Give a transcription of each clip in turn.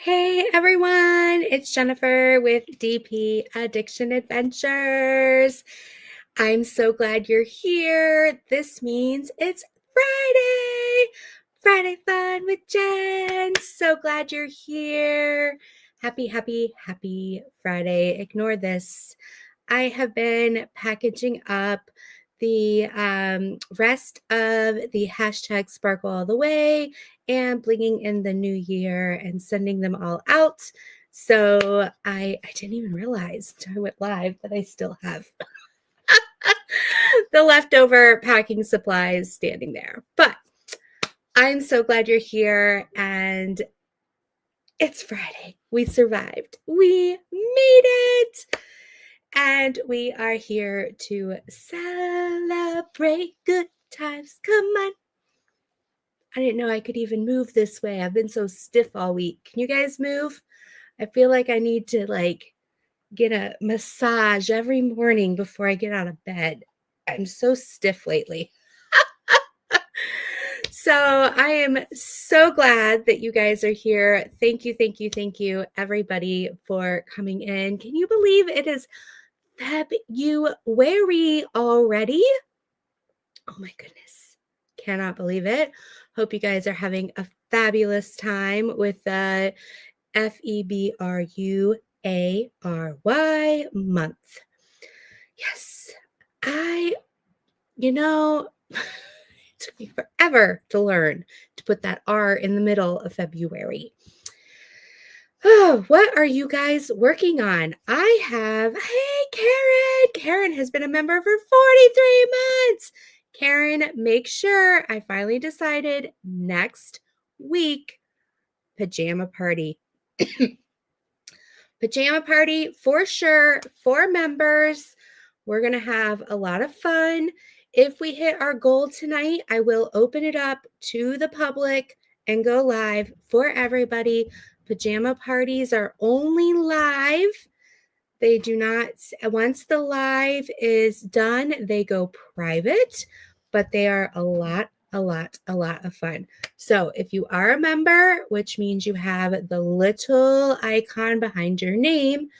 Hey everyone, it's Jennifer with DP Addiction Adventures. I'm so glad you're here. This means it's Friday. Friday fun with Jenn. So glad you're here. Happy Friday. Ignore this. I have been packaging up the rest of the hashtag Sparkle All the Way and blinging in the new year and sending them all out. So I didn't even realize until I went live that I still have the leftover packing supplies standing there. But I'm so glad you're here and it's Friday. We survived. We made it. And we are here to celebrate good times. Come on. I didn't know I could even move this way. I've been so stiff all week. Can you guys move? I feel like I need to get a massage every morning before I get out of bed. I'm so stiff lately. So I am so glad that you guys are here. Thank you, everybody, for coming in. Can you believe it is February already? Oh my goodness. Cannot believe it. Hope you guys are having a fabulous time with the February month. Yes. It took me forever to learn to put that R in the middle of February. Oh, what are you guys working on? Hey, Karen. Karen has been a member for 43 months. Karen, make sure I finally decided next week, pajama party. Pajama party for sure for members. We're going to have a lot of fun. If we hit our goal tonight, I will open it up to the public and go live for everybody. Pajama parties are only live. They do not, once the live is done, they go private, but they are a lot of fun. So if you are a member, which means you have the little icon behind your name,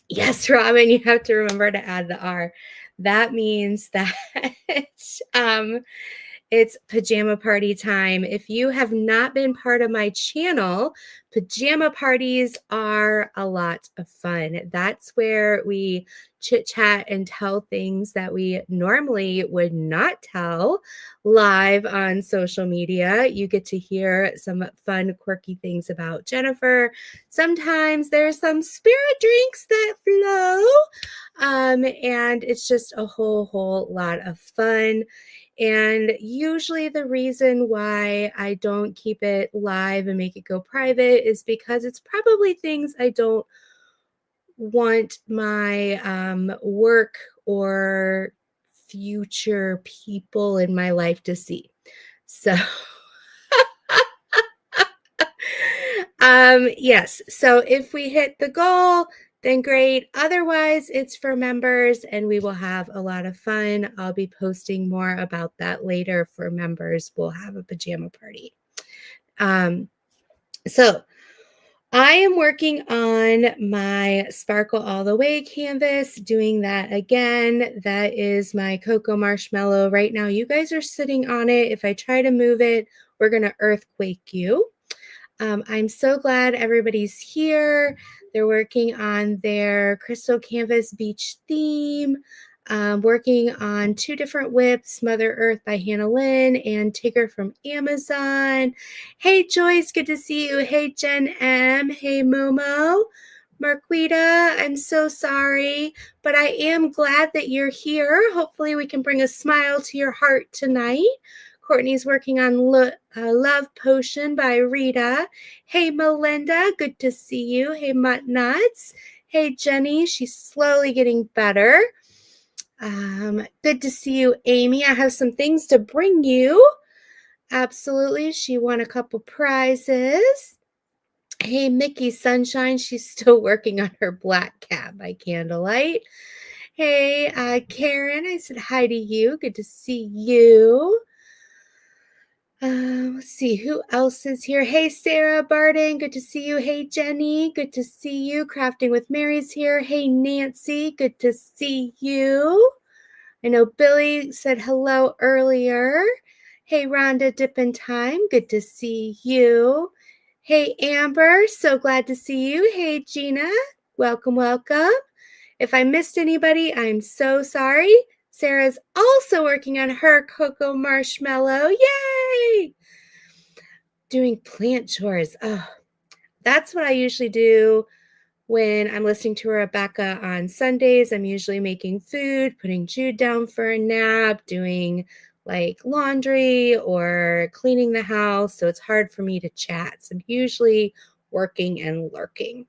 yes, Robin, you have to remember to add the R. That means that it's pajama party time. If you have not been part of my channel, pajama parties are a lot of fun. That's where we chit chat and tell things that we normally would not tell live on social media. You get to hear some fun, quirky things about Jennifer. Sometimes there's some spirit drinks that flow, and it's just a whole lot of fun. And usually the reason why I don't keep it live and make it go private is because it's probably things I don't want my work or future people in my life to see. So yes. So if we hit the goal, then great. Otherwise, it's for members and we will have a lot of fun. I'll be posting more about that later. For members, we'll have a pajama party. So I am working on my Sparkle All the Way canvas, doing that again. That is my cocoa marshmallow. Right now, you guys are sitting on it. If I try to move it, we're going to earthquake you. I'm so glad everybody's here. They're working on their Crystal Canvas Beach theme, working on 2 different whips, Mother Earth by Hannah Lynn and Tigger from Amazon. Hey, Joyce, good to see you. Hey, Jen M. Hey, Momo. Marquita, I'm so sorry, but I am glad that you're here. Hopefully we can bring a smile to your heart tonight. Courtney's working on Love Potion by Rita. Hey, Melinda, good to see you. Hey, Mutt Nuts. Hey, Jenny, she's slowly getting better. Good to see you, Amy. I have some things to bring you. Absolutely. She won a couple prizes. Hey, Mickey Sunshine. She's still working on her black cat by candlelight. Hey, Karen, I said hi to you. Good to see you. let's see who else is here. Hey, Sarah Barden, good to see you. Hey, Jenny, good to see you. Crafting with Mary's here. Hey, Nancy, good to see you. I know Billy said hello earlier. Hey, Rhonda Dippin' Time, good to see you. Hey, Amber, so glad to see you. Hey, Gina, welcome, welcome. If I missed anybody, I'm so sorry. Sarah's also working on her cocoa marshmallow. Yay! Doing plant chores. Oh, that's what I usually do when I'm listening to Rebecca on Sundays. I'm usually making food, putting Jude down for a nap, doing like laundry or cleaning the house. So it's hard for me to chat. So I'm usually working and lurking.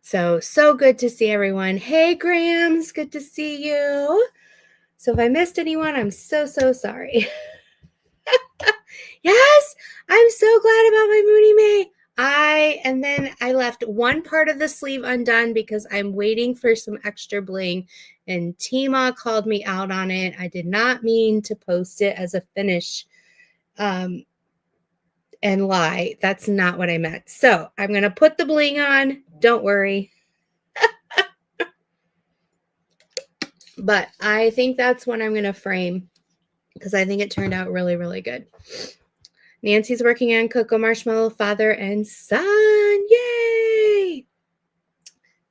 So good to see everyone. Hey, Grams, good to see you. So if I missed anyone, I'm so sorry. Yes, I'm so glad about my Moody May. And then I left one part of the sleeve undone because I'm waiting for some extra bling, and Tima called me out on it. I did not mean to post it as a finish and lie. That's not what I meant. So I'm going to put the bling on. Don't worry. But I think that's what I'm going to frame because I think it turned out really, really good. Nancy's working on Cocoa Marshmallow, father and son. Yay!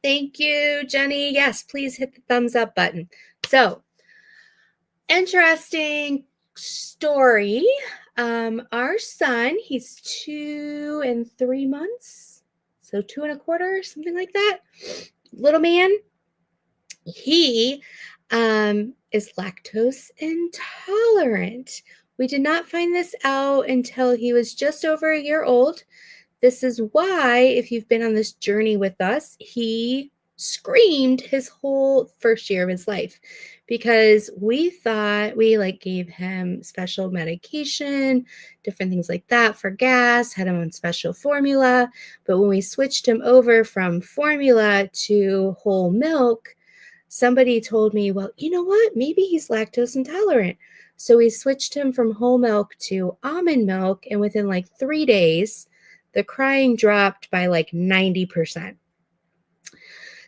Thank you, Jenny. Yes, please hit the thumbs up button. So, interesting story. Our son, he's 2 and 3 months, so 2 and a quarter, something like that. Little man. He is lactose intolerant. We did not find this out until he was just over a year old. This is why, if you've been on this journey with us, he screamed his whole first year of his life because we thought we gave him special medication, different things like that for gas, had him on special formula. But when we switched him over from formula to whole milk, somebody told me, well, you know what? Maybe he's lactose intolerant. So we switched him from whole milk to almond milk. And within 3 days, the crying dropped by 90%.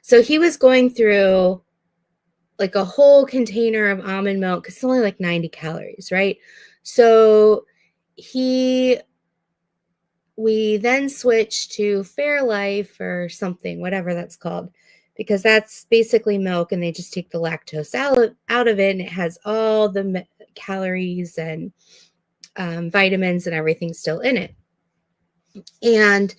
So he was going through a whole container of almond milk. It's only 90 calories, right? So we then switched to Fairlife or something, whatever that's called, because that's basically milk and they just take the lactose out of it, and it has all the calories and vitamins and everything still in it. And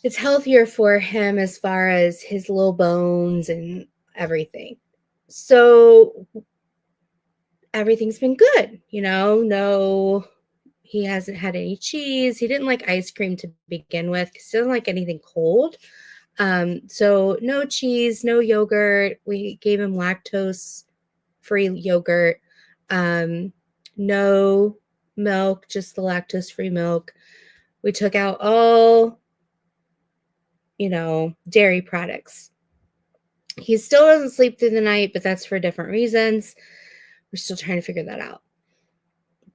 it's healthier for him as far as his little bones and everything. So everything's been good, no, he hasn't had any cheese. He didn't like ice cream to begin with because he doesn't like anything cold. So no cheese, no yogurt. We gave him lactose-free yogurt. No milk, just the lactose-free milk. We took out all, dairy products. He still doesn't sleep through the night, but that's for different reasons. We're still trying to figure that out.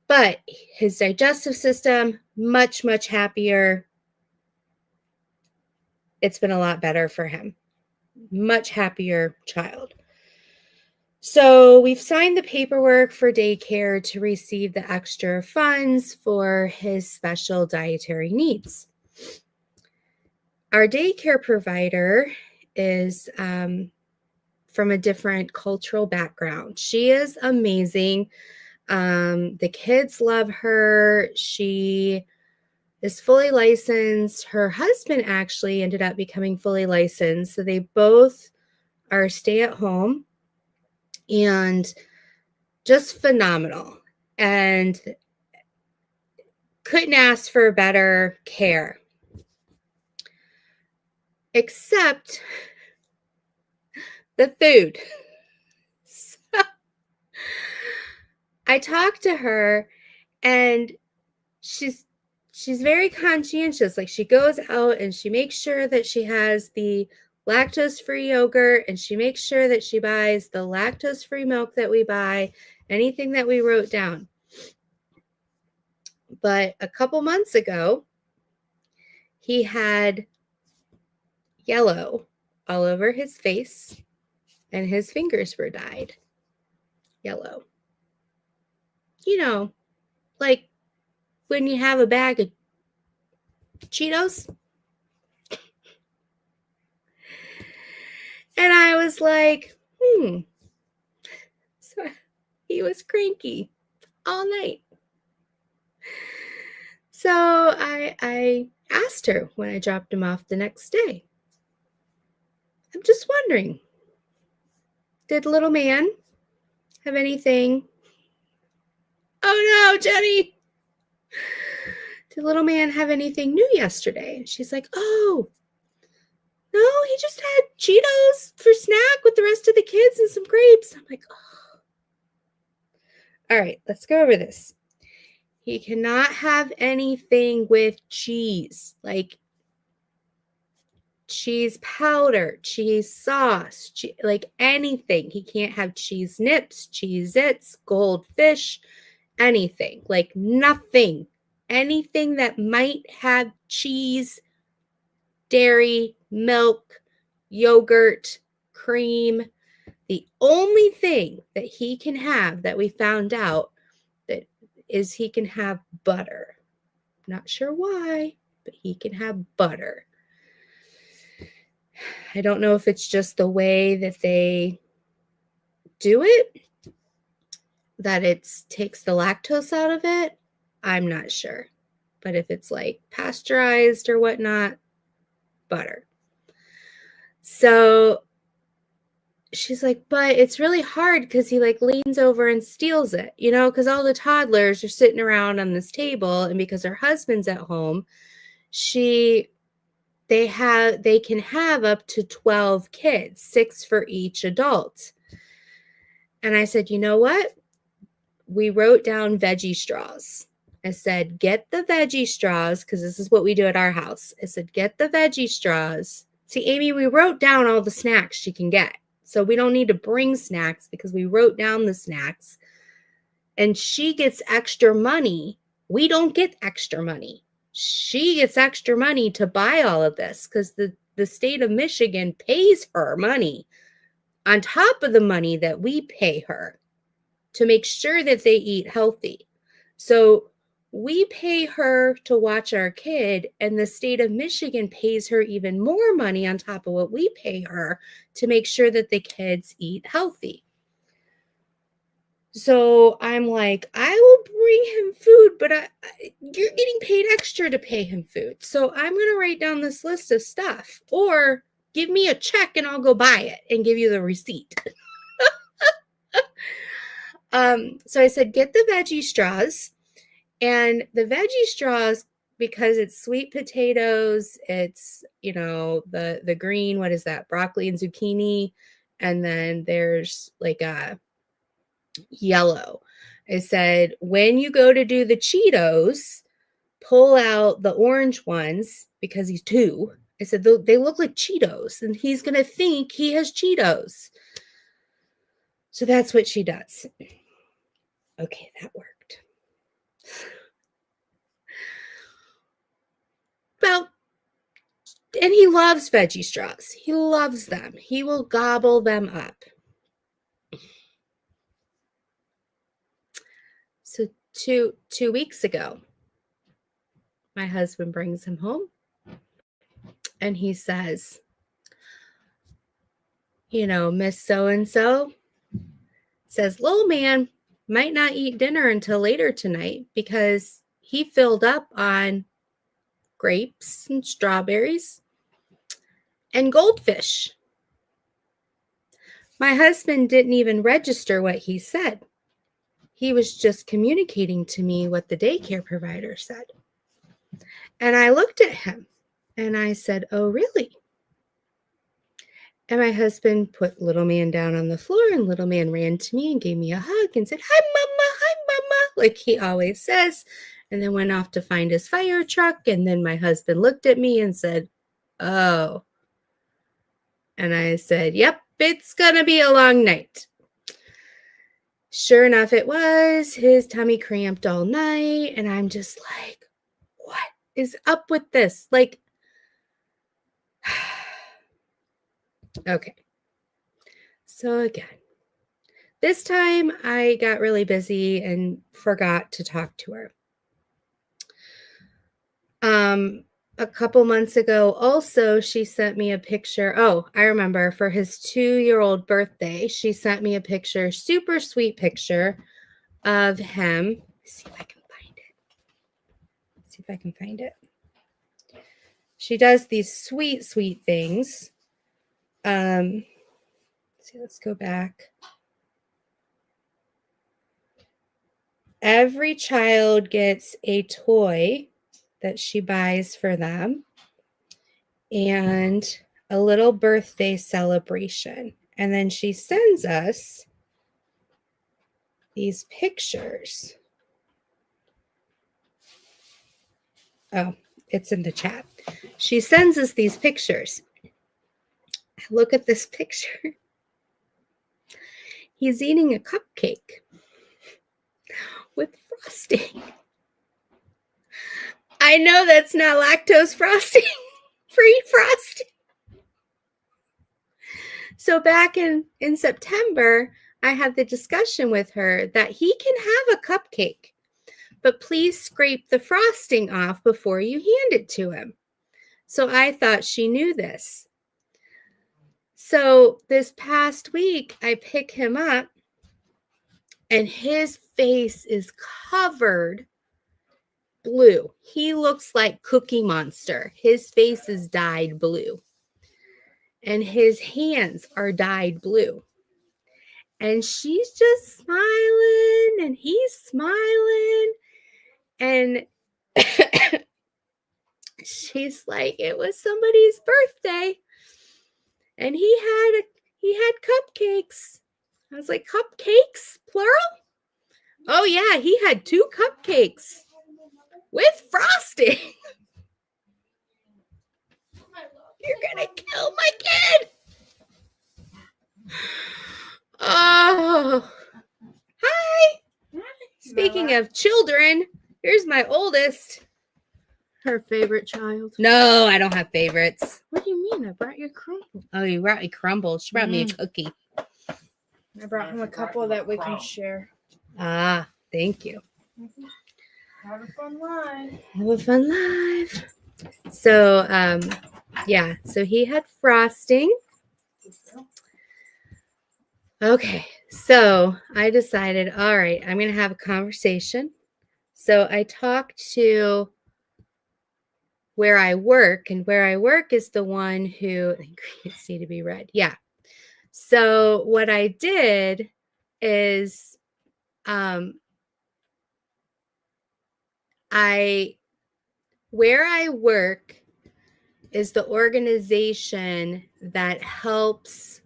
But his digestive system, much, much happier. It's been a lot better for him. Much happier child. So we've signed the paperwork for daycare to receive the extra funds for his special dietary needs. Our daycare provider is from a different cultural background. She is amazing. The kids love her. She is fully licensed. Her husband actually ended up becoming fully licensed. So they both are stay at home and just phenomenal. And couldn't ask for better care. Except the food. So I talked to her and she's very conscientious. She goes out and she makes sure that she has the lactose-free yogurt, and she makes sure that she buys the lactose-free milk that we buy, anything that we wrote down. But a couple months ago, he had yellow all over his face and his fingers were dyed yellow. Like when you have a bag of Cheetos. And I was like, So he was cranky all night. So I asked her when I dropped him off the next day. I'm just wondering, did little man have anything? Oh no, Jenny. Did little man have anything new yesterday? And she's like, oh, no, he just had Cheetos for snack with the rest of the kids and some grapes. I'm like, oh. All right, let's go over this. He cannot have anything with cheese, like cheese powder, cheese sauce, like anything. He can't have cheese nips, Cheez-Its, goldfish, anything, like nothing. Anything that might have cheese, dairy, milk, yogurt, cream. The only thing that he can have that we found out that is he can have butter. Not sure why, but he can have butter. I don't know if it's just the way that they do it, that it takes the lactose out of it. I'm not sure. But if it's like pasteurized or whatnot, butter. So she's like, but it's really hard because he like leans over and steals it, because all the toddlers are sitting around on this table, and because her husband's at home, they can have up to 12 kids, 6 for each adult. And I said, you know what? We wrote down veggie straws. I said, get the veggie straws, because this is what we do at our house. I said, get the veggie straws. See, Amy, we wrote down all the snacks she can get. So we don't need to bring snacks because we wrote down the snacks. And she gets extra money. We don't get extra money. She gets extra money to buy all of this because the state of Michigan pays her money on top of the money that we pay her to make sure that they eat healthy. So we pay her to watch our kid, and the state of Michigan pays her even more money on top of what we pay her to make sure that the kids eat healthy. So I'm like, I will bring him food, but you're getting paid extra to pay him food. So I'm going to write down this list of stuff, or give me a check and I'll go buy it and give you the receipt. So I said, get the veggie straws. And the veggie straws, because it's sweet potatoes, it's, the green, what is that? Broccoli and zucchini. And then there's like a yellow. I said, when you go to do the Cheetos, pull out the orange ones because he's 2. I said, they look like Cheetos and he's going to think he has Cheetos. So that's what she does. Okay, that worked. Well, and he loves veggie straws. He loves them. He will gobble them up. So two weeks ago, my husband brings him home and he says, Miss So-and-so says, little man might not eat dinner until later tonight because he filled up on grapes and strawberries and goldfish. My husband didn't even register what he said. He was just communicating to me what the daycare provider said. And I looked at him and I said, oh, really? And my husband put little man down on the floor, and little man ran to me and gave me a hug and said, hi, mama, like he always says, and then went off to find his fire truck. And then my husband looked at me and said, oh. And I said, yep, it's going to be a long night. Sure enough, it was. His tummy cramped all night, and I'm just like, what is up with this? Like, okay. So again, this time I got really busy and forgot to talk to her. A couple months ago, also, she sent me a picture. Oh, I remember for his 2-year-old birthday, she sent me a picture, super sweet picture of him. Let's see if I can find it. See if I can find it. She does these sweet, sweet things. See, let's go back. Every child gets a toy that she buys for them and a little birthday celebration. And then she sends us these pictures. Oh, it's in the chat. She sends us these pictures. Look at this picture. He's eating a cupcake with frosting. I know that's not lactose frosting, free frosting. So back in September, I had the discussion with her that he can have a cupcake, but please scrape the frosting off before you hand it to him. So I thought she knew this. So this past week, I pick him up and his face is covered blue. He looks like Cookie Monster. His face is dyed blue. And his hands are dyed blue. And she's just smiling and he's smiling. And she's like, it was somebody's birthday. And he had cupcakes. I was like, cupcakes, plural? Oh yeah, he had 2 cupcakes with frosting. You're gonna kill my kid. Oh, hi. Speaking of children, here's my oldest. Her favorite child. No, I don't have favorites. What do you mean? I brought you crumble. Oh, you brought me crumble. She brought me a cookie. I brought him a couple that we can share. Ah, thank you. Have a fun life. Have a fun life. So, yeah, so he had frosting. Okay, so I decided, all right, I'm going to have a conversation. So I talked to where I work, and where I work is the one who ingredients need to be read. Yeah. So what I did is where I work is the organization that helps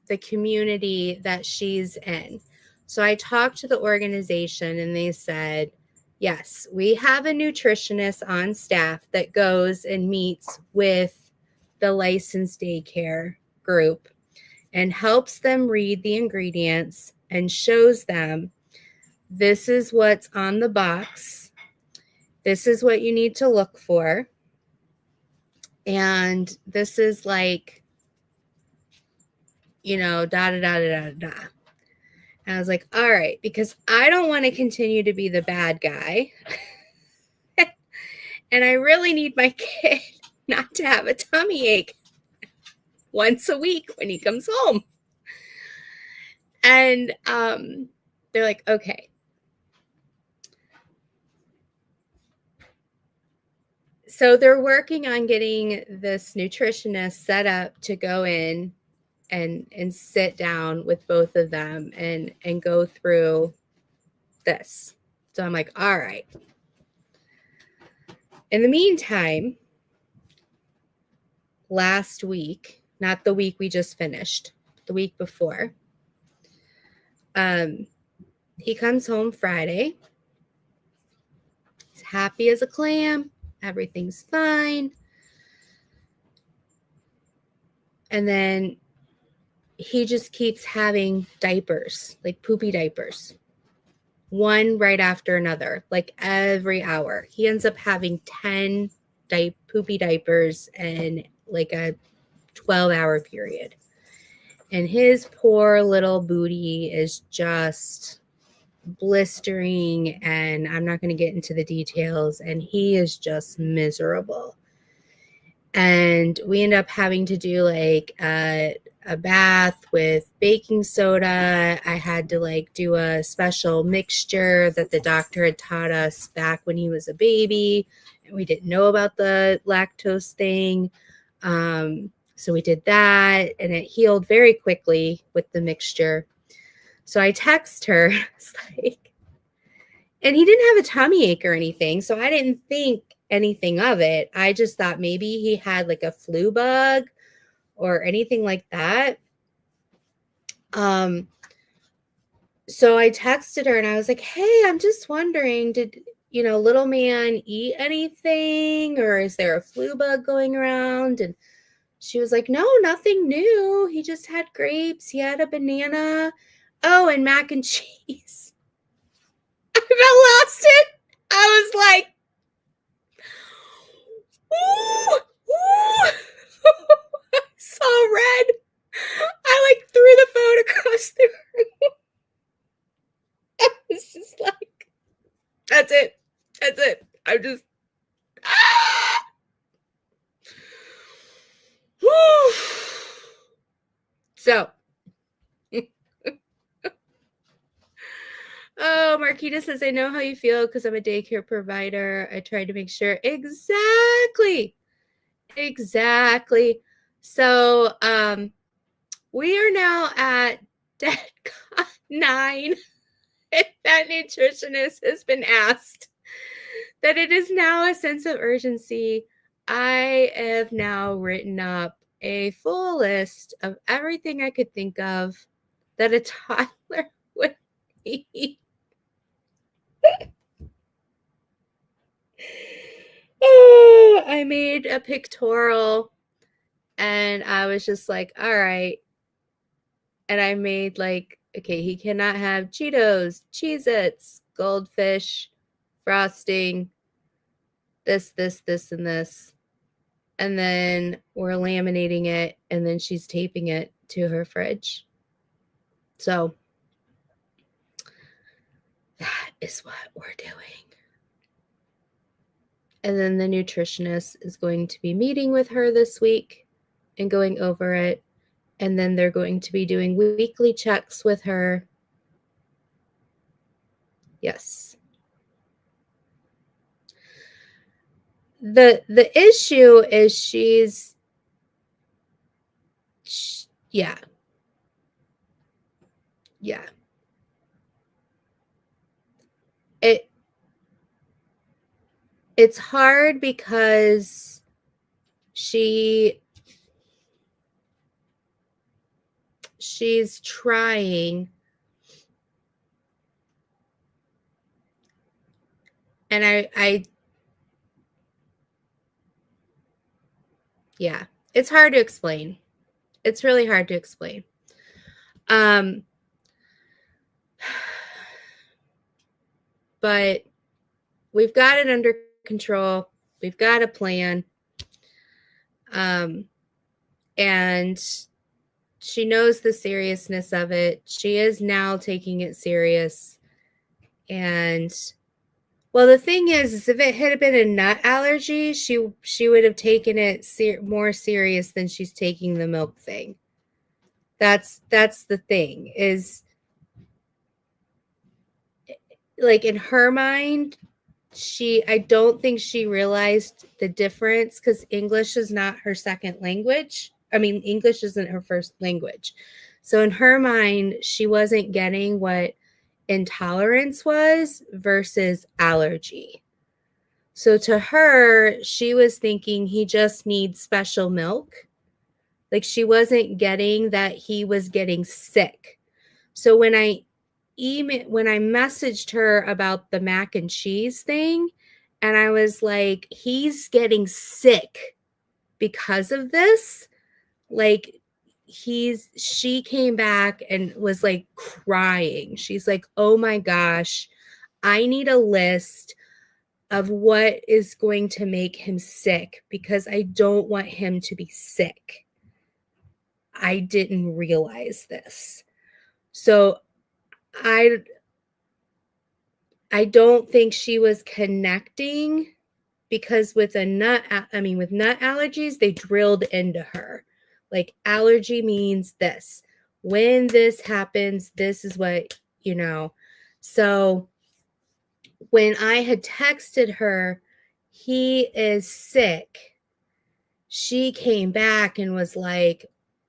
the community that she's in. So I talked to the organization and they said, yes, we have a nutritionist on staff that goes and meets with the licensed daycare group and helps them read the ingredients and shows them this is what's on the box. This is what you need to look for. And this is like, you know, da da da da da da. And I was like, all right, because I don't want to continue to be the bad guy. And I really need my kid not to have a tummy ache once a week when he comes home. And they're like, okay. So they're working on getting this nutritionist set up to go in and sit down with both of them and go through this. So I'm like, all right. In the meantime, last week, not the week we just finished, the week before, he comes home Friday. He's happy as a clam. Everything's fine. And then he just keeps having diapers, like poopy diapers, one right after another, like every hour. He ends up having 10 poopy diapers in like a 12-hour period. And his poor little booty is just blistering, and I'm not going to get into the details, and he is just miserable. And we end up having to do like a bath with baking soda. I had to like do a special mixture that the doctor had taught us back when he was a baby, and we didn't know about the lactose thing. So we did that, and it healed very quickly with the mixture. So I text her, it's like, and he didn't have a tummy ache or anything, so I didn't think anything of it. I just thought maybe he had like a flu bug or anything like that. So I texted her and I was like, hey, I'm just wondering, did little man eat anything, or is there a flu bug going around? And she was like, no, nothing new. He just had grapes. He had a banana. Oh, and mac and cheese. I about lost it. I was like, ooh, ooh. I saw red. I like threw the phone across the room. I was just like, that's it. That's it. I'm just, ah! Woo. So, oh, Marquita says, I know how you feel because I'm a daycare provider. I tried to make sure. Exactly. So, we are now at DEFCON 9. If that nutritionist has been asked, that it is now a sense of urgency. I have now written up a full list of everything I could think of that a toddler would need. Oh, I made a pictorial and I was just like, all right. And I made like, okay, he cannot have Cheetos, Cheez-Its, goldfish, frosting, this, and this. And then we're laminating it, and then she's taping it to her fridge. So that is what we're doing. And then the nutritionist is going to be meeting with her this week and going over it. And then they're going to be doing weekly checks with her. Yes. The issue is yeah. It's hard because she's trying, and I yeah, it's hard to explain. It's really hard to explain. But we've got it under control. We've got a plan. And she knows the seriousness of it. She is now taking it serious. And well, the thing is if it had been a nut allergy, she would have taken it more serious than she's taking the milk thing. That's the thing, is like in her mind, I don't think she realized the difference because English is not her second language. I mean, English isn't her first language. So in her mind, she wasn't getting what intolerance was versus allergy. So to her, she was thinking he just needs special milk. Like she wasn't getting that he was getting sick. So when I messaged her about the mac and cheese thing, and I was like, he's getting sick because of this. Like, she came back and was like crying. She's like, oh my gosh, I need a list of what is going to make him sick because I don't want him to be sick. I didn't realize this. So I don't think she was connecting because with nut allergies, they drilled into her. Like allergy means this. When this happens, this is what, So when I had texted her, he is sick, she came back and was like,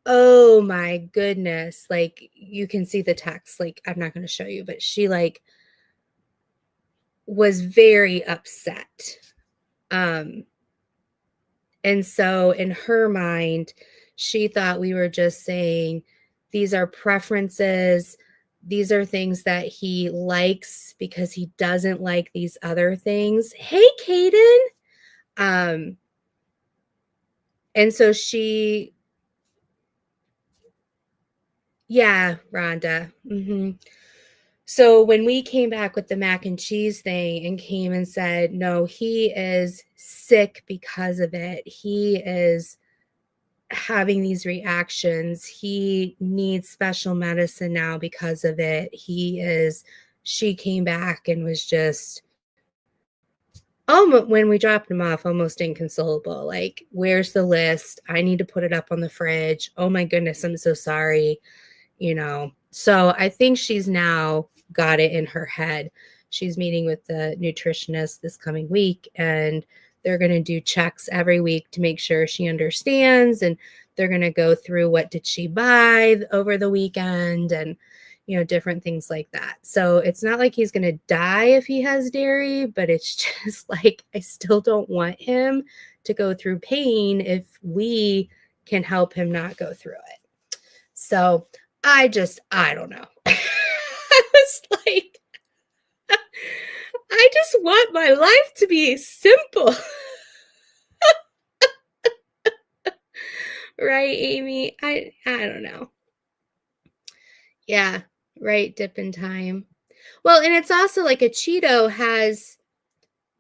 oh my goodness. Like you can see the text, like I'm not going to show you, but she like was very upset. And so in her mind, she thought we were just saying, these are preferences. These are things that he likes because he doesn't like these other things. Hey, Kaden. And so yeah, Rhonda. So when we came back with the mac and cheese thing and came and said, no, he is sick because of it. He is having these reactions. He needs special medicine now because of it. She came back and was just, when we dropped him off, almost inconsolable. Like, where's the list? I need to put it up on the fridge. Oh my goodness, I'm so sorry. So I think she's now got it in her head. She's meeting with the nutritionist this coming week, and they're going to do checks every week to make sure she understands. And they're going to go through what did she buy over the weekend and, different things like that. So it's not like he's going to die if he has dairy, but it's just like, I still don't want him to go through pain if we can help him not go through it. So I don't know. I was like, I just want my life to be simple. Right, Amy? I don't know. Yeah, right, dip in time. Well, and it's also like a Cheeto has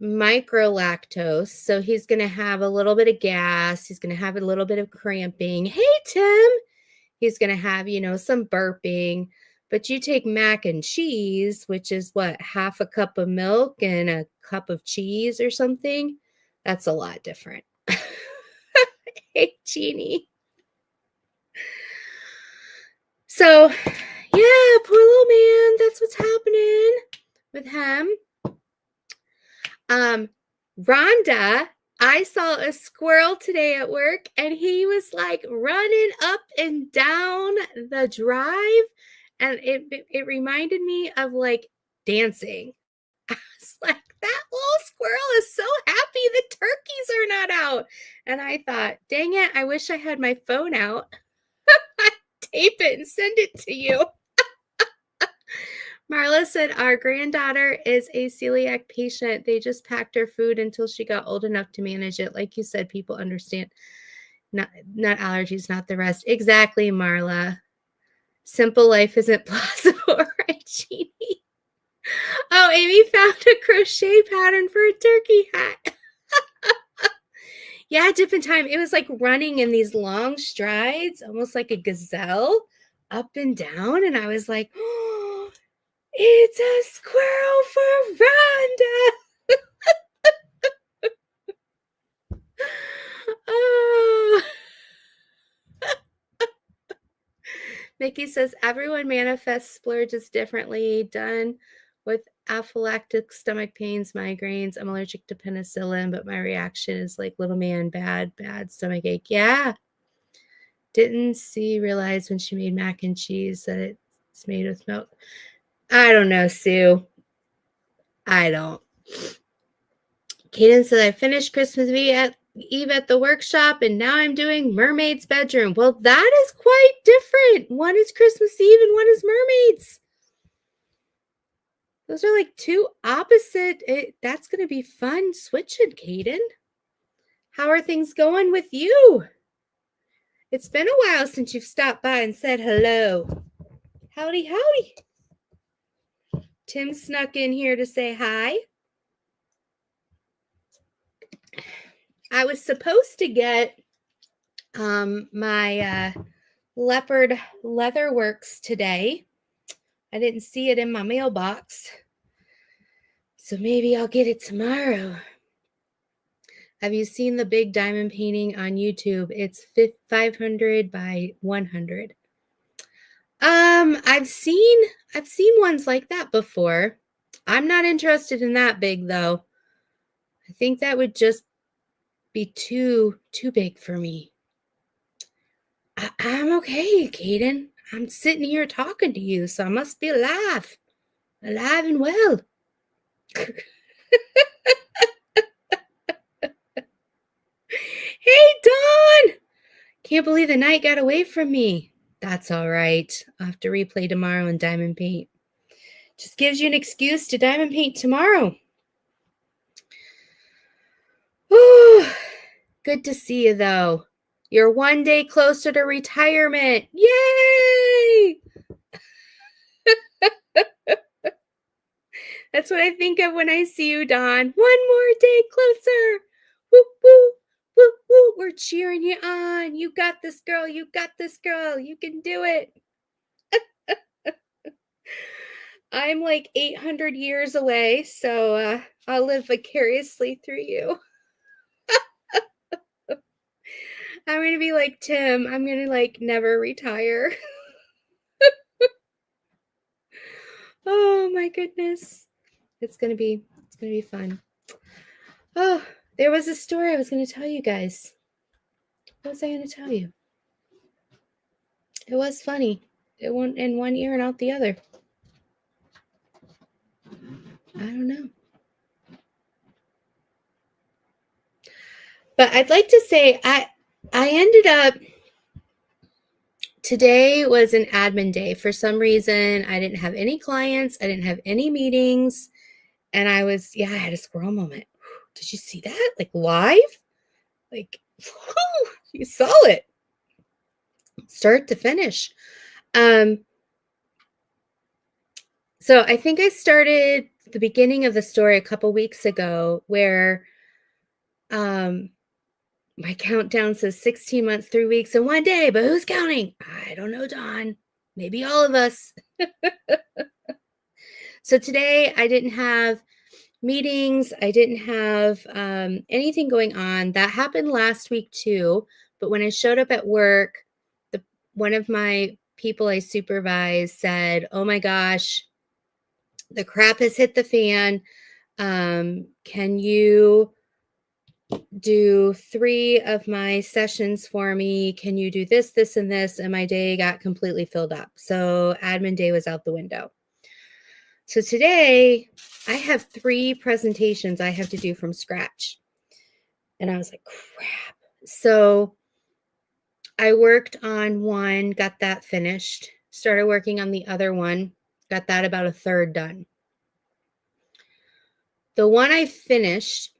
microlactose, so he's going to have a little bit of gas. He's going to have a little bit of cramping. Hey, Tim. He's going to have, some burping. But you take mac and cheese, which is what, half a cup of milk and a cup of cheese or something? That's a lot different. Hey, Jeannie. So, yeah, poor little man. That's what's happening with him. Rhonda, I saw a squirrel today at work, and he was like running up and down the drive, and it reminded me of like dancing. I was like, that little squirrel is so happy the turkeys are not out. And I thought, dang it, I wish I had my phone out. I'd tape it and send it to you. Marla said, our granddaughter is a celiac patient. They just packed her food until she got old enough to manage it. Like you said, people understand. Not allergies, not the rest. Exactly, Marla. Simple life isn't plausible, right, Jeannie? Oh, Amy found a crochet pattern for a turkey hat. Yeah, different time. It was like running in these long strides, almost like a gazelle, up and down. And I was like, oh, it's a squirrel for Rhonda. Oh. Mickey says, everyone manifests splurges differently, done with anaphylactic stomach pains, migraines. I'm allergic to penicillin, but my reaction is like, little man, bad stomach ache. Yeah. Didn't realize when she made mac and cheese that it's made with milk. I don't know, Sue. I don't. Kaden said, I finished Christmas Eve at the workshop, and now I'm doing Mermaid's Bedroom. Well, that is quite different. One is Christmas Eve and one is Mermaids. Those are like two opposite. That's going to be fun switching, Kaden. How are things going with you? It's been a while since you've stopped by and said hello. Howdy, howdy. Tim snuck in here to say hi. I was supposed to get my leopard leather works today. I didn't see it in my mailbox. So maybe I'll get it tomorrow. Have you seen the big diamond painting on YouTube? It's 500 by 100. I've seen ones like that before. I'm not interested in that big though. I think that would just be too big for me. I'm okay, Kaden. I'm sitting here talking to you, so I must be alive and well. Hey, Dawn! Can't believe the night got away from me. That's all right. I'll have to replay tomorrow in diamond paint. Just gives you an excuse to diamond paint tomorrow. Whew. Good to see you, though. You're one day closer to retirement. Yay! That's what I think of when I see you, Dawn. One more day closer. Woo, woo, woo, woo. We're cheering you on. You got this, girl. You got this, girl. You can do it. I'm like 800 years away, so I'll live vicariously through you. I'm going to be like Tim. I'm going to like never retire. Oh my goodness. It's going to be fun. Oh, there was a story I was going to tell you guys. What was I going to tell you? It was funny. It went in one ear and out the other. I don't know. But I'd like to say I ended up, today was an admin day. For some reason, I didn't have any clients. I didn't have any meetings. And I had a squirrel moment. Did you see that? Like live? Like, you saw it. Start to finish. So I think I started the beginning of the story a couple weeks ago where my countdown says 16 months, 3 weeks, and 1 day, but who's counting? I don't know, Dawn. Maybe all of us. So today I didn't have meetings. I didn't have anything going on. That happened last week too. But when I showed up at work, one of my people I supervise said, "Oh my gosh, the crap has hit the fan. Can you do 3 of my sessions for me? Can you do this, this, and this?" And my day got completely filled up. So admin day was out the window. So today I have 3 presentations I have to do from scratch. And I was like, crap. So I worked on one, got that finished, started working on the other one, got that about a third done. The one I finished,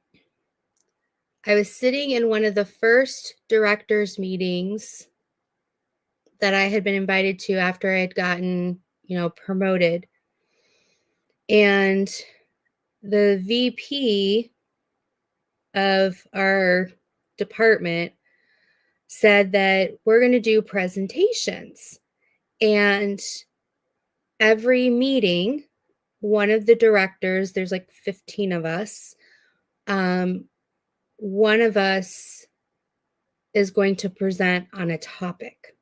I was sitting in one of the first directors' meetings that I had been invited to after I had gotten, promoted. And the VP of our department said that we're going to do presentations. And every meeting, one of the directors, there's like 15 of us, one of us is going to present on a topic.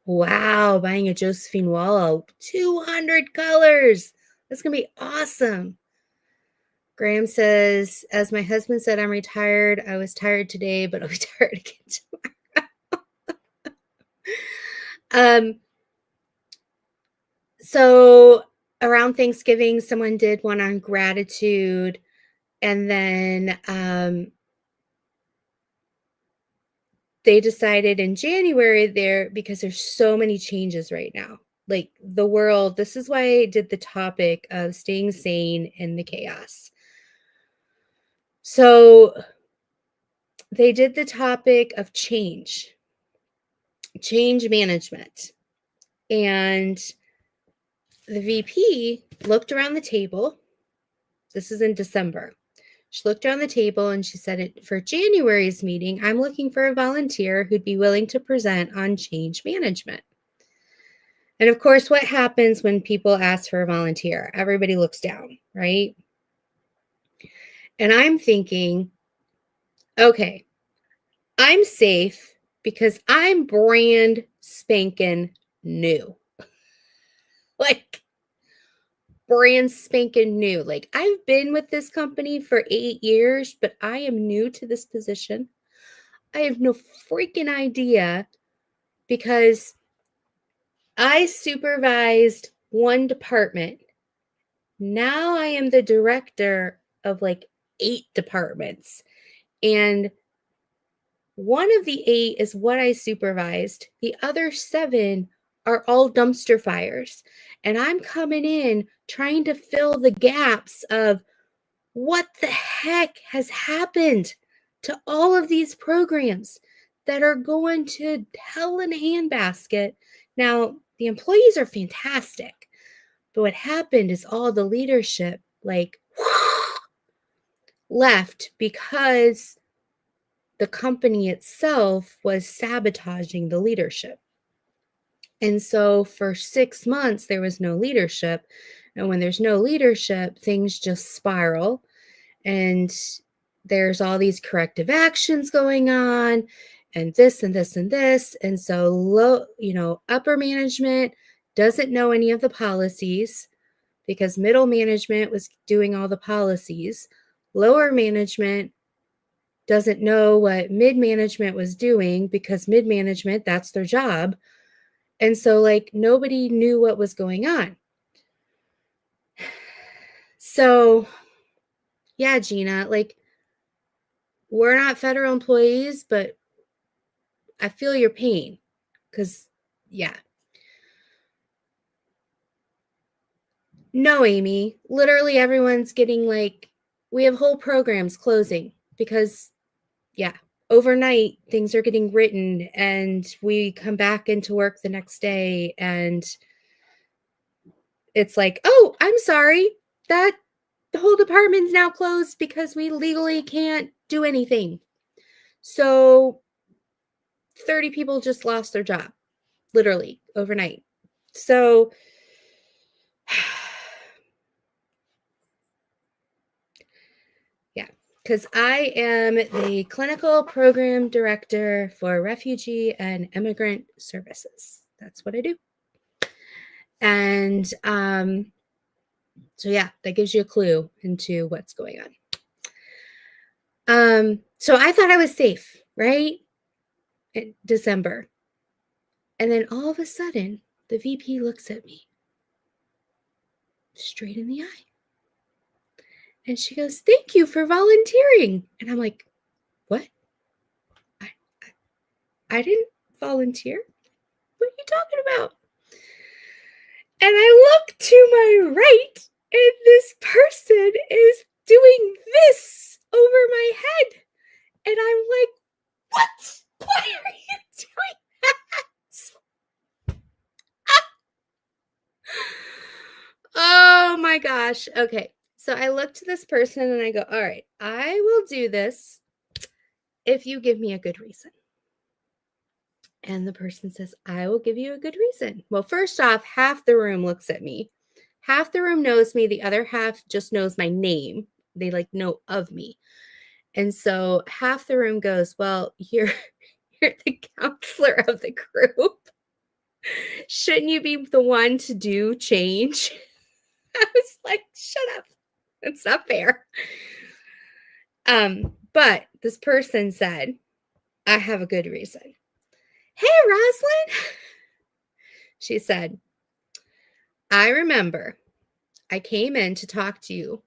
Wow, buying a Josephine Wallow, 200 colors. That's going to be awesome. Graham says, as my husband said, I'm retired. I was tired today, but I'll be tired again tomorrow. So around Thanksgiving, someone did one on gratitude. And then they decided in January because there's so many changes right now. Like the world, this is why I did the topic of staying sane in the chaos. So they did the topic of change. change management. And the VP looked around the table. This is in December. She looked around the table and she said, for January's meeting, I'm looking for a volunteer who'd be willing to present on change management. And of course, what happens when people ask for a volunteer? Everybody looks down, right? And I'm thinking, okay, I'm safe because I'm brand spanking new. Like, brand spanking new. Like, I've been with this company for 8 years, but I am new to this position. I have no freaking idea because I supervised one department. Now I am the director of like 8 departments. And one of the 8 is what I supervised. The other 7 are all dumpster fires. And I'm coming in trying to fill the gaps of what the heck has happened to all of these programs that are going to hell in a handbasket. Now, the employees are fantastic, but what happened is all the leadership like left because the company itself was sabotaging the leadership. And so for 6 months, there was no leadership. And when there's no leadership, things just spiral. And there's all these corrective actions going on, and this and this and this. And so upper management doesn't know any of the policies because middle management was doing all the policies. Lower management doesn't know what mid management was doing because mid management, that's their job. And so like nobody knew what was going on. So yeah, Gina, like we're not federal employees, but I feel your pain because yeah. No, Amy, literally everyone's getting like, we have whole programs closing because yeah, overnight things are getting written and we come back into work the next day and it's like, oh, I'm sorry, that the whole department's now closed because we legally can't do anything. So 30 people just lost their job, literally overnight. So yeah, because I am the clinical program director for refugee and immigrant services. That's what I do. And so yeah, that gives you a clue into what's going on. So I thought I was safe, right? In December. And then all of a sudden, the VP looks at me straight in the eye. And she goes, "Thank you for volunteering." And I'm like, "What? I didn't volunteer. What are you talking about?" And I look to my right, and this person is doing this over my head. And I'm like, "What? Why are you doing that?" Oh my gosh. Okay. So I look to this person and I go, "All right, I will do this if you give me a good reason." And the person says, "I will give you a good reason." Well, first off, half the room looks at me. Half the room knows me. The other half just knows my name. They like know of me. And so half the room goes, "Well, you're the counselor of the group. Shouldn't you be the one to do change?" I was like, "Shut up. It's not fair." But this person said, "I have a good reason." "Hey, Roslyn," she said, "I remember I came in to talk to you,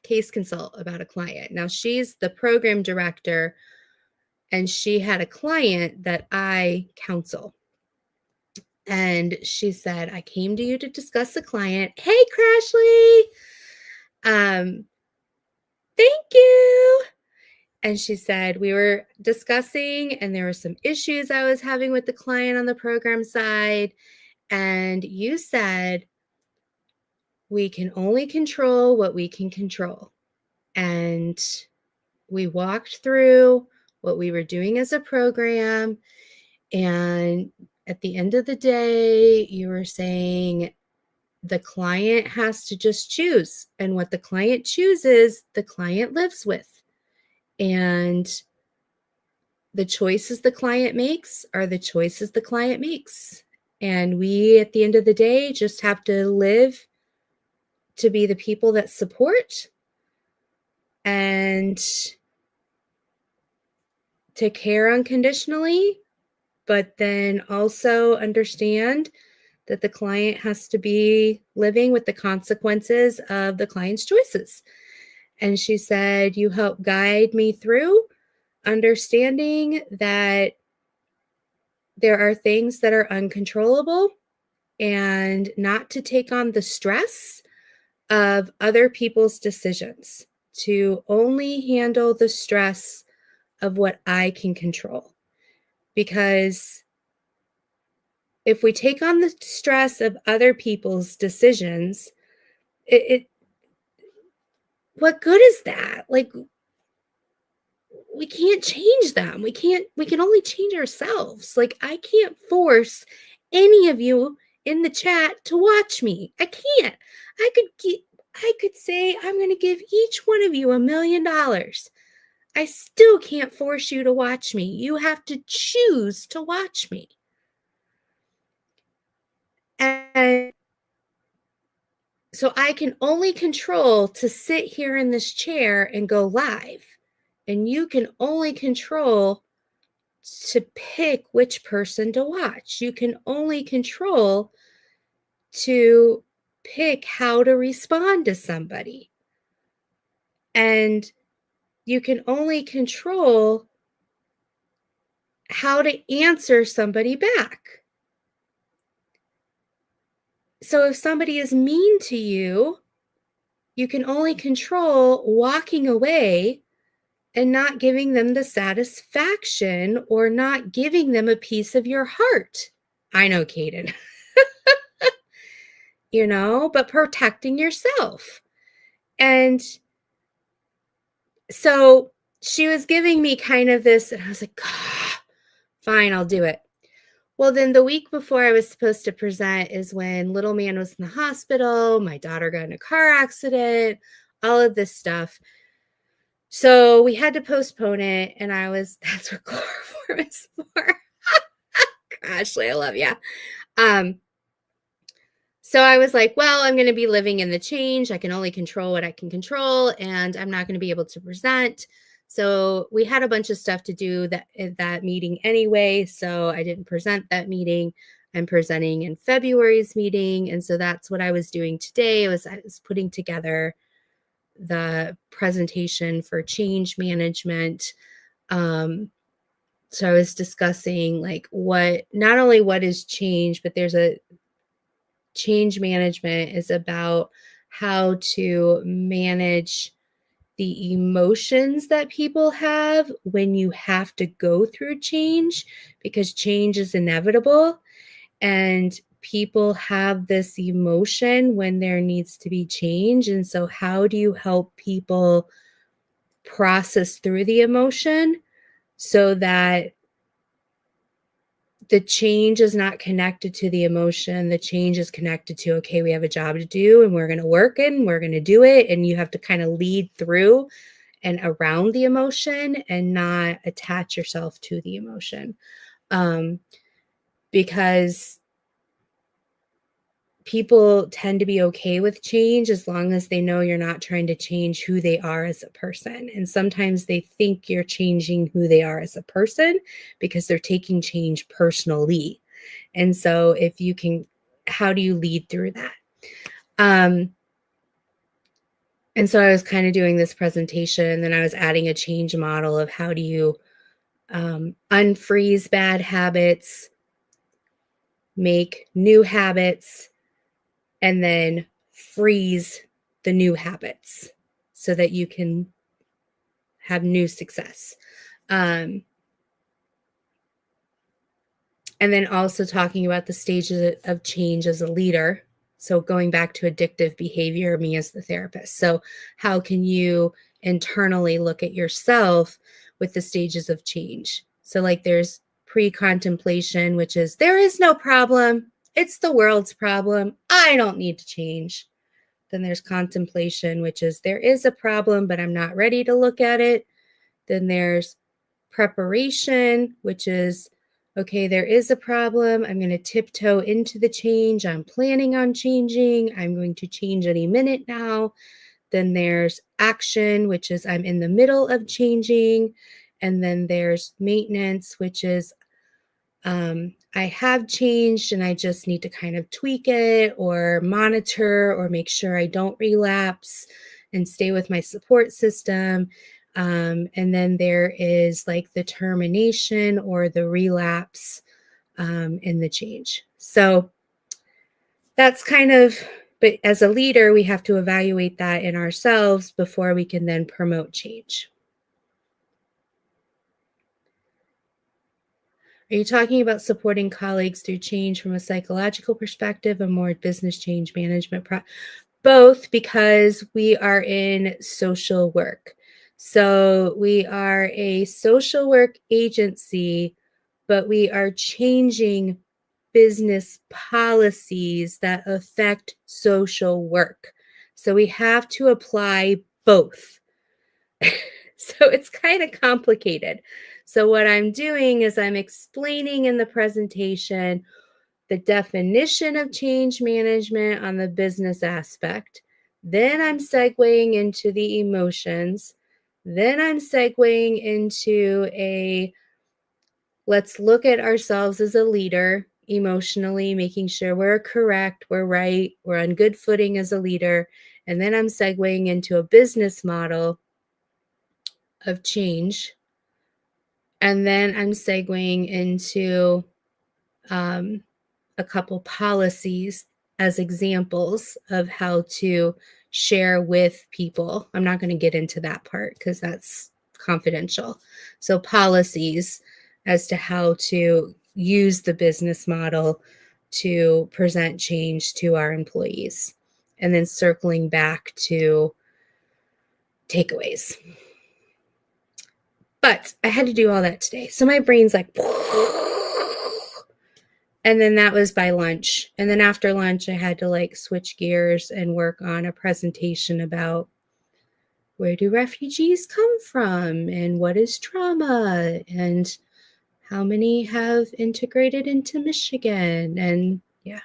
case consult about a client." Now she's the program director and she had a client that I counsel. And she said, "I came to you to discuss the client." "Hey, Crashly. Thank you." And she said, we were discussing, and there were some issues I was having with the client on the program side. And you said, we can only control what we can control. And we walked through what we were doing as a program. And at the end of the day, you were saying the client has to just choose. And what the client chooses, the client lives with. And the choices the client makes are the choices the client makes. And we, at the end of the day, just have to live to be the people that support and to care unconditionally, but then also understand that the client has to be living with the consequences of the client's choices. And she said, you help guide me through understanding that there are things that are uncontrollable and not to take on the stress of other people's decisions, to only handle the stress of what I can control. Because if we take on the stress of other people's decisions, it what good is that? Like, we can't change them. We can only change ourselves. Like, I can't force any of you in the chat to watch me. I can't. I could say I'm going to give each one of you $1 million. I still can't force you to watch me. You have to choose to watch me. And so I can only control to sit here in this chair and go live. And you can only control to pick which person to watch. You can only control to pick how to respond to somebody. And you can only control how to answer somebody back. So if somebody is mean to you, you can only control walking away and not giving them the satisfaction or not giving them a piece of your heart. I know, Kaden. But protecting yourself. And so she was giving me kind of this, and I was like, fine, I'll do it. Well, then the week before I was supposed to present is when little man was in the hospital, my daughter got in a car accident, all of this stuff. So we had to postpone it, and that's what chloroform is for. Ashley, I love you. So I was like, well, I'm going to be living in the change. I can only control what I can control, and I'm not going to be able to present. So we had a bunch of stuff to do that meeting anyway. So I didn't present that meeting. I'm presenting in February's meeting. And so that's what I was doing today. I was putting together the presentation for change management. So I was discussing like not only what is change, but there's a change management is about how to manage the emotions that people have when you have to go through change, because change is inevitable and people have this emotion when there needs to be change. And so how do you help people process through the emotion so that the change is not connected to the emotion. The change is connected to, okay, we have a job to do and we're going to work it and we're going to do it. And you have to kind of lead through and around the emotion and not attach yourself to the emotion. Because people tend to be okay with change as long as they know you're not trying to change who they are as a person. And sometimes they think you're changing who they are as a person because they're taking change personally. And so how do you lead through that? And so I was kind of doing this presentation, and then I was adding a change model of how do you unfreeze bad habits, make new habits, and then freeze the new habits so that you can have new success. And then also talking about the stages of change as a leader. So going back to addictive behavior, me as the therapist. So how can you internally look at yourself with the stages of change? So like there's pre-contemplation, which is there is no problem. It's the world's problem. I don't need to change. Then there's contemplation, which is there is a problem, but I'm not ready to look at it. Then there's preparation, which is, okay, there is a problem. I'm going to tiptoe into the change. I'm planning on changing. I'm going to change any minute now. Then there's action, which is I'm in the middle of changing. And then there's maintenance, which is I have changed and I just need to kind of tweak it or monitor or make sure I don't relapse and stay with my support system. And then there is like the termination or the relapse in the change. So that's kind of, but as a leader, we have to evaluate that in ourselves before we can then promote change. Are you talking about supporting colleagues through change from a psychological perspective or more business change management? Both, because we are in social work. So we are a social work agency, but we are changing business policies that affect social work. So we have to apply both. So it's kind of complicated. So what I'm doing is I'm explaining in the presentation the definition of change management on the business aspect. Then I'm segueing into the emotions. Then I'm segueing into let's look at ourselves as a leader emotionally, making sure we're correct, we're right, we're on good footing as a leader. And then I'm segueing into a business model of change. And then I'm segueing into a couple policies as examples of how to share with people. I'm not going to get into that part because that's confidential. So policies as to how to use the business model to present change to our employees. And then circling back to takeaways. But I had to do all that today. So my brain's like, and then that was by lunch. And then after lunch, I had to like switch gears and work on a presentation about where do refugees come from and what is trauma and how many have integrated into Michigan and yeah,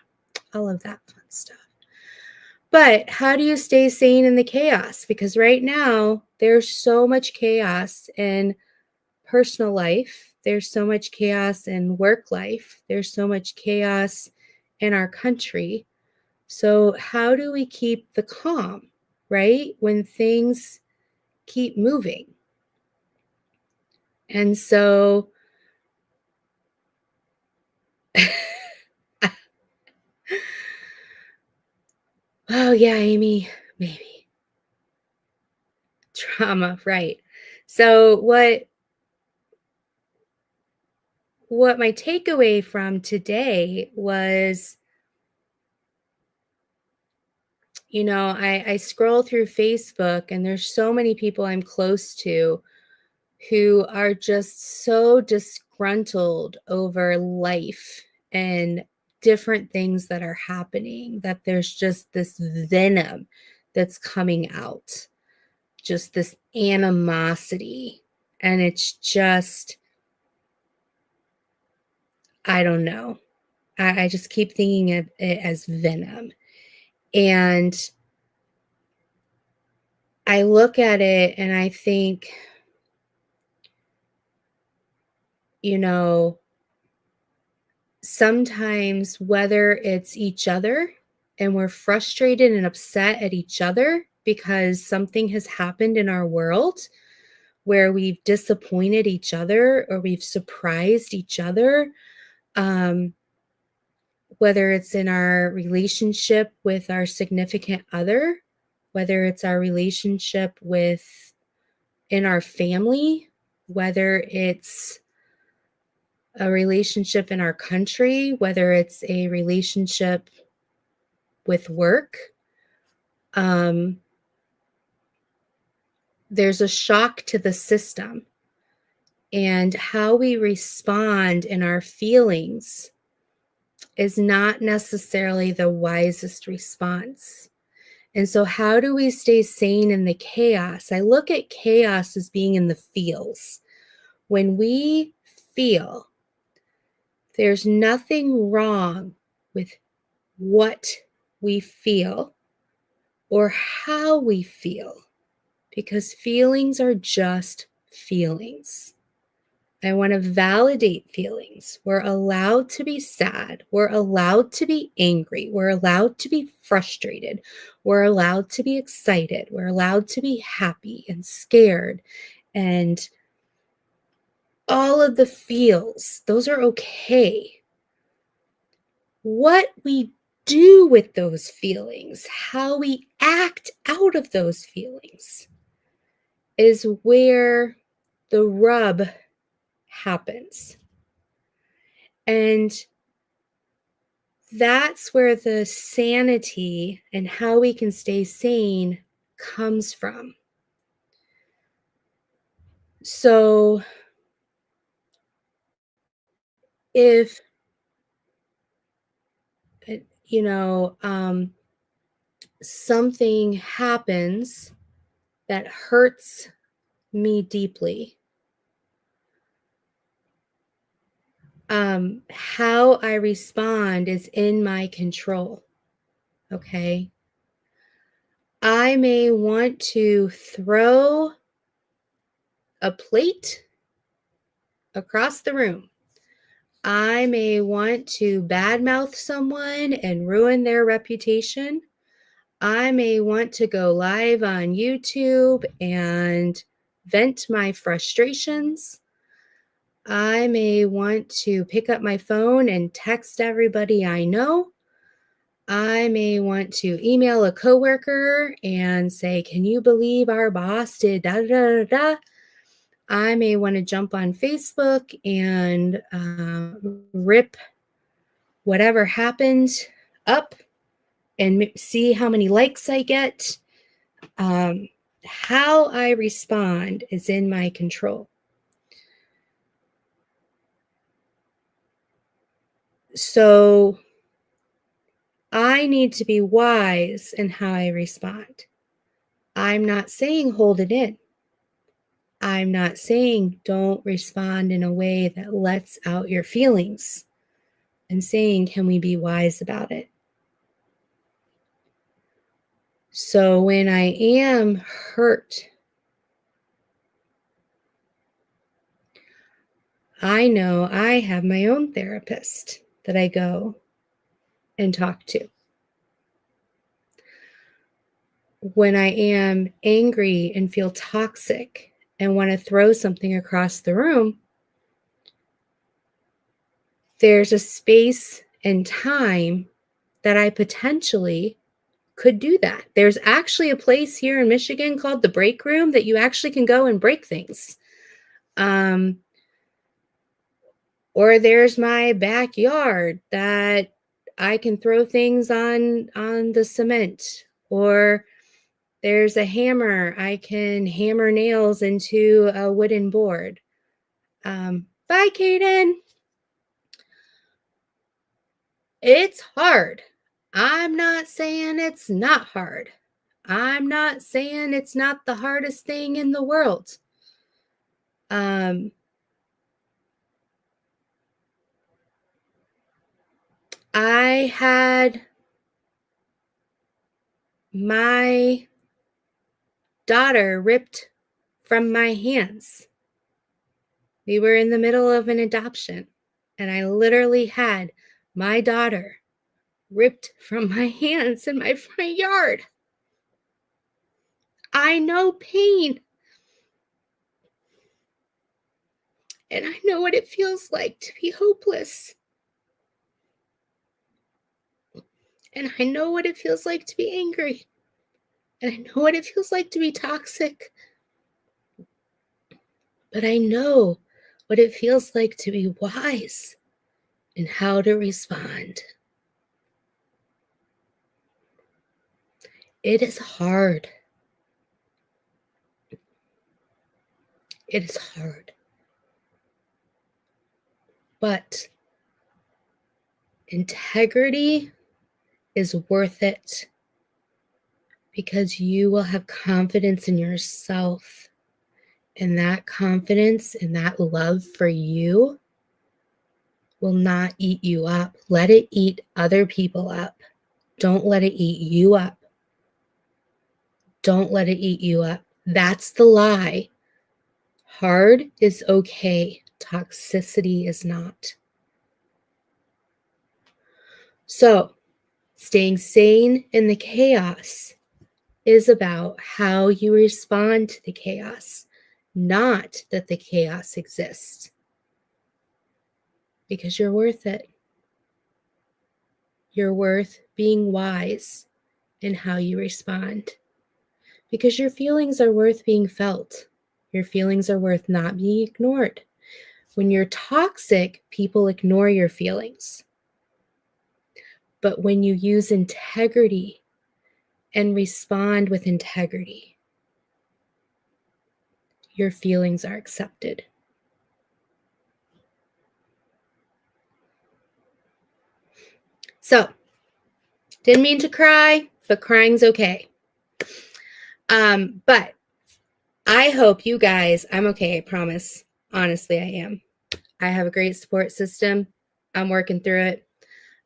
all of that fun stuff. But how do you stay sane in the chaos? Because right now there's so much chaos in personal life. There's so much chaos in work life. There's so much chaos in our country. So, how do we keep the calm, right? When things keep moving. And so, oh, yeah, Amy, maybe. Trauma, right. So, what my takeaway from today was, I scroll through Facebook and there's so many people I'm close to who are just so disgruntled over life and different things that are happening, that there's just this venom that's coming out, just this animosity. And it's just, I don't know. I just keep thinking of it as venom. And I look at it and I think, you know, sometimes whether it's each other and we're frustrated and upset at each other because something has happened in our world where we've disappointed each other or we've surprised each other, whether it's in our relationship with our significant other, whether it's our relationship with in our family, whether it's a relationship in our country, whether it's a relationship with work, there's a shock to the system, and how we respond in our feelings is not necessarily the wisest response. And so, how do we stay sane in the chaos? I look at chaos as being in the feels. When we feel, there's nothing wrong with what we feel or how we feel, because feelings are just feelings. I want to validate feelings. We're allowed to be sad. We're allowed to be angry. We're allowed to be frustrated. We're allowed to be excited. We're allowed to be happy and scared. And all of the feels, those are okay. What we do with those feelings, how we act out of those feelings, is where the rub happens. And that's where the sanity and how we can stay sane comes from. So if, you know, something happens that hurts me deeply, how I respond is in my control. Okay. I may want to throw a plate across the room. I may want to badmouth someone and ruin their reputation. I may want to go live on YouTube and vent my frustrations. I may want to pick up my phone and text everybody I know. I may want to email a coworker and say, "Can you believe our boss did da da da da?" I may want to jump on Facebook and rip whatever happened up and see how many likes I get. How I respond is in my control. So I need to be wise in how I respond. I'm not saying hold it in. I'm not saying don't respond in a way that lets out your feelings. I'm saying, can we be wise about it? So when I am hurt, I know I have my own therapist that I go and talk to. When I am angry and feel toxic and want to throw something across the room, there's a space and time that I potentially could do that. There's actually a place here in Michigan called the break room that you actually can go and break things. Or there's my backyard that I can throw things on the cement. Or there's a hammer. I can hammer nails into a wooden board. Bye, Kaden. It's hard. I'm not saying it's not hard. I'm not saying it's not the hardest thing in the world. I had my daughter ripped from my hands. We were in the middle of an adoption, and I literally had my daughter ripped from my hands in my front yard. I know pain. And I know what it feels like to be hopeless. And I know what it feels like to be angry. And I know what it feels like to be toxic. but I know what it feels like to be wise in how to respond. It is hard. It is hard. But integrity is worth it because you will have confidence in yourself. And that confidence and that love for you will not eat you up. Let it eat other people up. Don't let it eat you up. Don't let it eat you up. That's the lie. Hard is okay. Toxicity is not. So, staying sane in the chaos is about how you respond to the chaos, not that the chaos exists. Because you're worth it. You're worth being wise in how you respond. Because your feelings are worth being felt. Your feelings are worth not being ignored. When you're toxic, people ignore your feelings. But when you use integrity and respond with integrity, your feelings are accepted. So, didn't mean to cry, but crying's okay. But I hope you guys, I'm okay, I promise. Honestly, I am. I have a great support system. I'm working through it.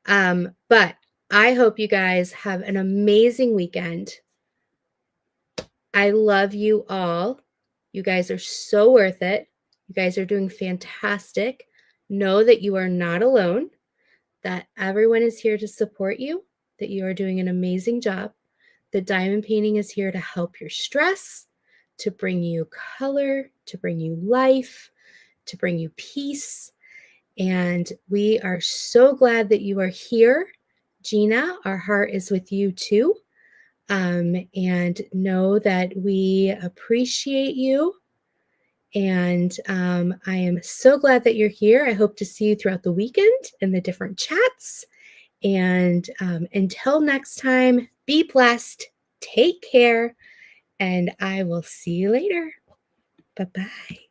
But I hope you guys have an amazing weekend. I love you all. You guys are so worth it. You guys are doing fantastic. Know that you are not alone, that everyone is here to support you, that you are doing an amazing job. The diamond painting is here to help your stress, to bring you color, to bring you life, to bring you peace. And we are so glad that you are here. Gina, our heart is with you too. And know that we appreciate you. And I am so glad that you're here. I hope to see you throughout the weekend in the different chats. And until next time, be blessed, take care, and I will see you later. Bye-bye.